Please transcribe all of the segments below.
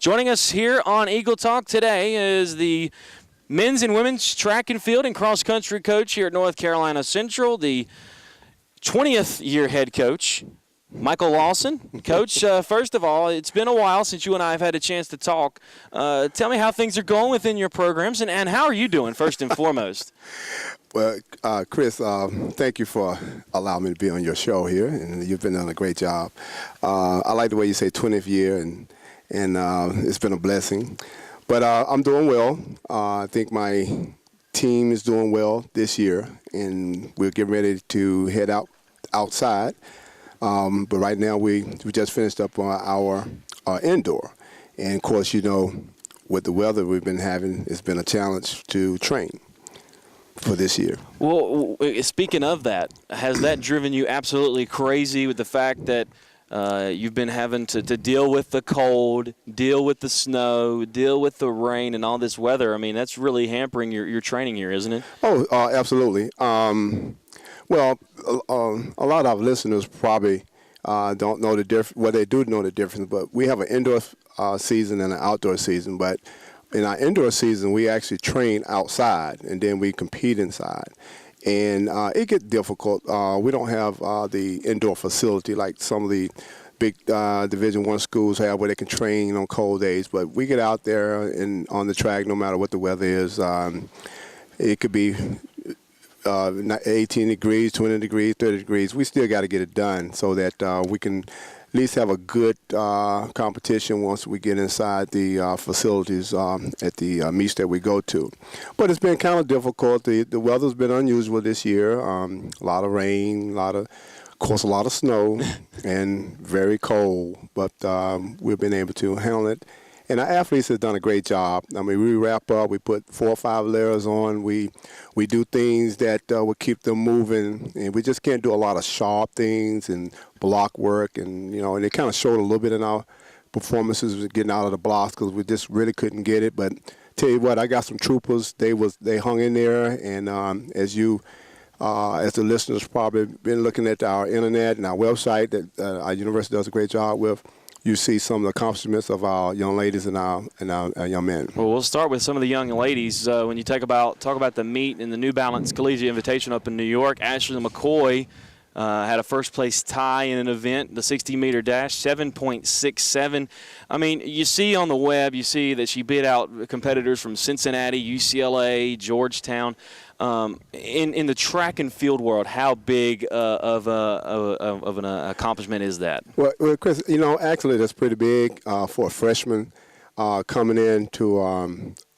Joining us here on Eagle Talk today is the men's and women's track and field and cross-country coach here at North Carolina Central, the 20th year head coach, Michael Lawson. Coach, first of all, it's been a while since you and I have had a chance to talk. Tell me how things are going within your programs, and how are you doing, first and foremost? Well, Chris, thank you for allowing me to be on your show here, and you've been doing a great job. I like the way you say 20th year, and it's been a blessing. But I'm doing well. I think my team is doing well this year, and we're getting ready to head outside. But right now we just finished up on our indoor. And, of course, you know, with the weather we've been having, it's been a challenge to train for this year. Well, speaking of that, has that driven you absolutely crazy with the fact that you've been having to deal with the cold, deal with the snow, deal with the rain and all this weather? I mean, that's really hampering your training here, isn't it? Oh, absolutely. Well, a lot of our listeners probably don't know the difference. Well, they do know the difference, but we have an indoor season and an outdoor season. But in our indoor season, we actually train outside, and then we compete inside. And it gets difficult. We don't have the indoor facility like some of the big Division I schools have where they can train on cold days. But we get out there and on the track no matter what the weather is. It could be 18 degrees, 20 degrees, 30 degrees. We still got to get it done so that we can at least have a good competition once we get inside the facilities at the meets that we go to. But it's been kind of difficult. The weather's been unusual this year. A lot of rain, of course, a lot of snow, and very cold. But we've been able to handle it. And our athletes have done a great job. I mean, we wrap up, we put 4 or 5 layers on. We do things that will keep them moving, and we just can't do a lot of sharp things and block work. And, you know, and it kind of showed a little bit in our performances with getting out of the blocks because we just really couldn't get it. But tell you what, I got some troopers. They hung in there, and as the listeners probably been looking at our internet and our website that our university does a great job with, you see some of the accomplishments of our young ladies and our young men. Well, we'll start with some of the young ladies. When you talk about the meet in the New Balance Collegiate Invitation up in New York, Ashley McCoy had a first-place tie in an event, the 60-meter dash, 7.67. I mean, you see on the web, you see that she beat out competitors from Cincinnati, UCLA, Georgetown. In the track and field world, how big of an accomplishment is that? Well, Chris, you know, actually that's pretty big for a freshman coming into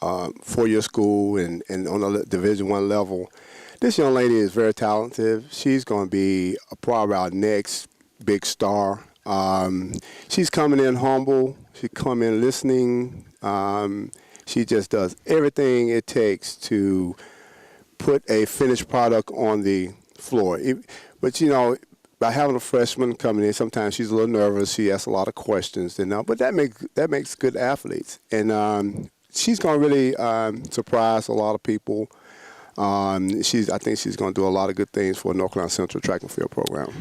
4-year school and on a Division I level. This young lady is very talented. She's going to be probably our next big star. She's coming in humble. She come in listening. She just does everything it takes to put a finished product on the floor. But, you know, by having a freshman coming in, sometimes she's a little nervous. She asks a lot of questions, but that makes good athletes. And she's going to really surprise a lot of people. I think she's going to do a lot of good things for North Carolina Central track and field program.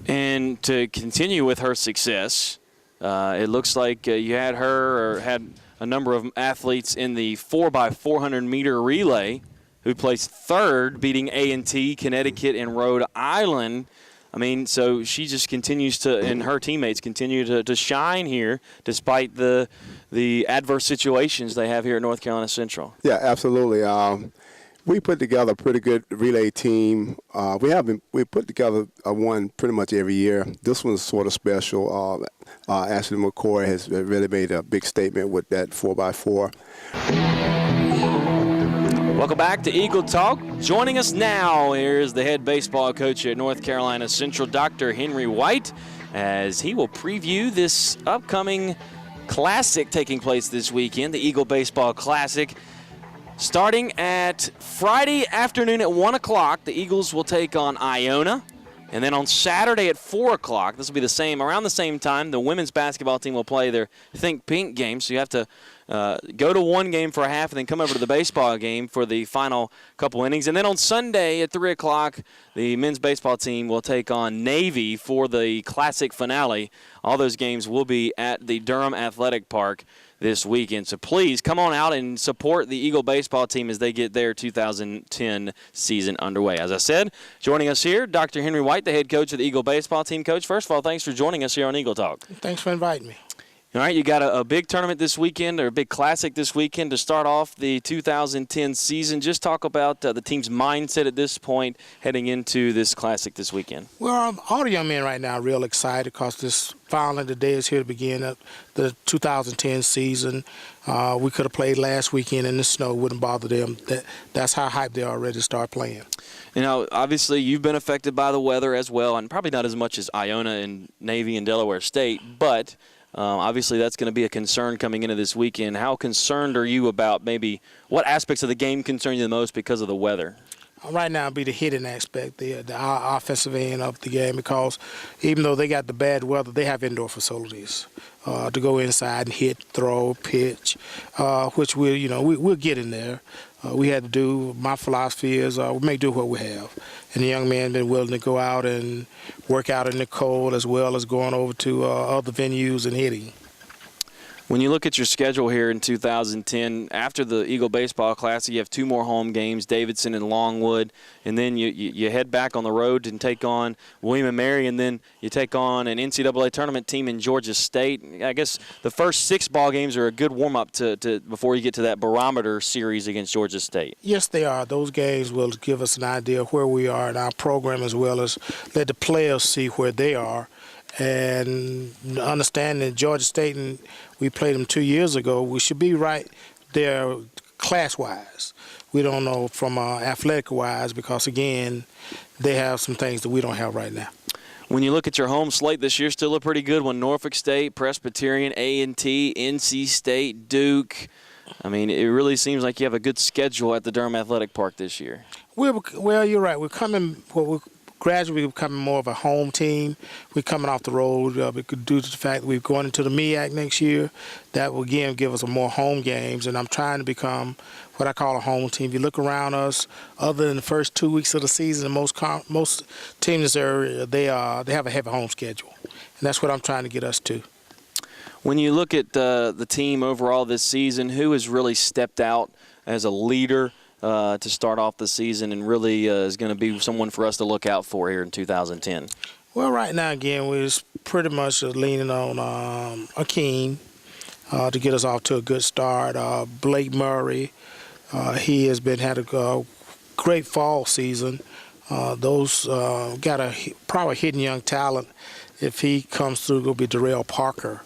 And to continue with her success, it looks like you had a number of athletes in the 4x400 meter relay who placed third, beating A&T, Connecticut, and Rhode Island. I mean, so she just continues to, and her teammates continue to shine here despite the adverse situations they have here at North Carolina Central. Yeah, absolutely. We put together a pretty good relay team. We put together one pretty much every year. This one's sort of special. Ashley McCoy has really made a big statement with that 4x4. Welcome back to Eagle Talk. Joining us now, here's the head baseball coach at North Carolina Central, Dr. Henry White, as he will preview this upcoming classic taking place this weekend, the Eagle Baseball Classic. Starting at Friday afternoon at 1 o'clock, the Eagles will take on Iona. And then on Saturday at 4 o'clock, this will be around the same time, the women's basketball team will play their Think Pink game. So you have to go to one game for a half and then come over to the baseball game for the final couple innings. And then on Sunday at 3 o'clock, the men's baseball team will take on Navy for the Classic finale. All those games will be at the Durham Athletic Park this weekend. So please come on out and support the Eagle baseball team as they get their 2010 season underway. As I said, joining us here, Dr. Henry White, the head coach of the Eagle baseball team. Coach, first of all, thanks for joining us here on Eagle Talk. Thanks for inviting me. All right, you got a big tournament this weekend, or a big classic this weekend to start off the 2010 season. Just talk about the team's mindset at this point heading into this classic this weekend. Well, all the young men right now are real excited because this finally the day is here to begin the 2010 season. We could have played last weekend in the snow, wouldn't bother them. That's how hyped they are ready to start playing. You know, obviously you've been affected by the weather as well, and probably not as much as Iona and Navy and Delaware State, but obviously that's going to be a concern coming into this weekend. How concerned are you about maybe what aspects of the game concern you the most because of the weather? Right now, it'd be the hitting aspect, the offensive end of the game, because even though they got the bad weather, they have indoor facilities to go inside and hit, throw, pitch, which we'll get in there. We had to do. My philosophy is we make do what we have, and the young man been willing to go out and work out in the cold as well as going over to other venues and hitting. When you look at your schedule here in 2010, after the Eagle Baseball Classic, you have 2 more home games, Davidson and Longwood, and then you head back on the road and take on William & Mary, and then you take on an NCAA tournament team in Georgia State. I guess the first 6 ball games are a good warm-up to before you get to that barometer series against Georgia State. Yes, they are. Those games will give us an idea of where we are in our program, as well as let the players see where they are. And understanding Georgia State, and we played them 2 years ago, we should be right there class-wise. We don't know from athletic-wise because, again, they have some things that we don't have right now. When you look at your home slate this year, still a pretty good one. Norfolk State, Presbyterian, A&T, NC State, Duke. I mean, it really seems like you have a good schedule at the Durham Athletic Park this year. Well, you're right. We're gradually becoming more of a home team. We're coming off the road due to the fact that we're going into the MEAC next year. That will, again, give us more home games, and I'm trying to become what I call a home team. If you look around us, other than the first 2 weeks of the season, most teams in this area, they have a heavy home schedule, and that's what I'm trying to get us to. When you look at the team overall this season, who has really stepped out as a leader to start off the season and really is going to be someone for us to look out for here in 2010? Well, right now, again, we're pretty much leaning on Akeem to get us off to a good start. Blake Murray, he has had a great fall season. Those got a probably hidden young talent. If he comes through, it'll be Darrell Parker,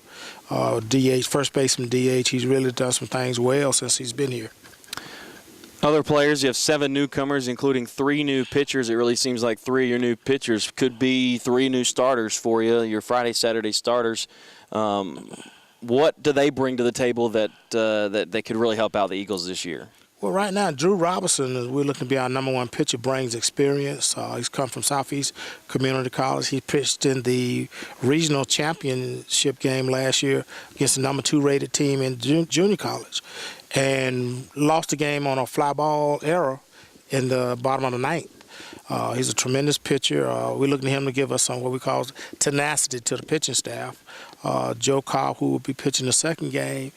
DH, first baseman DH. He's really done some things well since he's been here. Other players, you have 7 newcomers, including 3 new pitchers. It really seems like 3 of your new pitchers could be 3 new starters for you, your Friday, Saturday starters. What do they bring to the table that they could really help out the Eagles this year? Well, right now, Drew Robinson, we're looking to be our #1 pitcher, brings experience. He's come from Southeast Community College. He pitched in the regional championship game last year against the #2 rated team in junior college, and lost the game on a fly ball error in the bottom of the 9th. He's a tremendous pitcher. We're looking to him to give us some what we call tenacity to the pitching staff. Joe Cobb, who will be pitching the second game,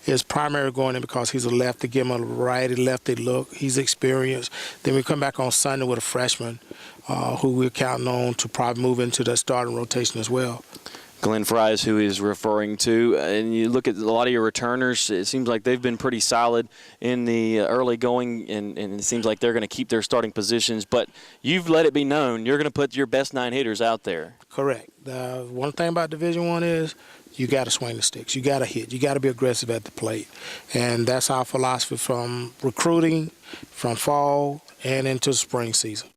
is primary going in because he's a lefty, give him a righty-lefty look. He's experienced. Then we come back on Sunday with a freshman who we're counting on to probably move into that starting rotation as well. Glenn Fry is who he's referring to. And you look at a lot of your returners, it seems like they've been pretty solid in the early going, and it seems like they're going to keep their starting positions. But you've let it be known you're going to put your best 9 hitters out there. Correct. One thing about Division I is you got to swing the sticks. You got to hit. You got to be aggressive at the plate. And that's our philosophy from recruiting, from fall, and into the spring season.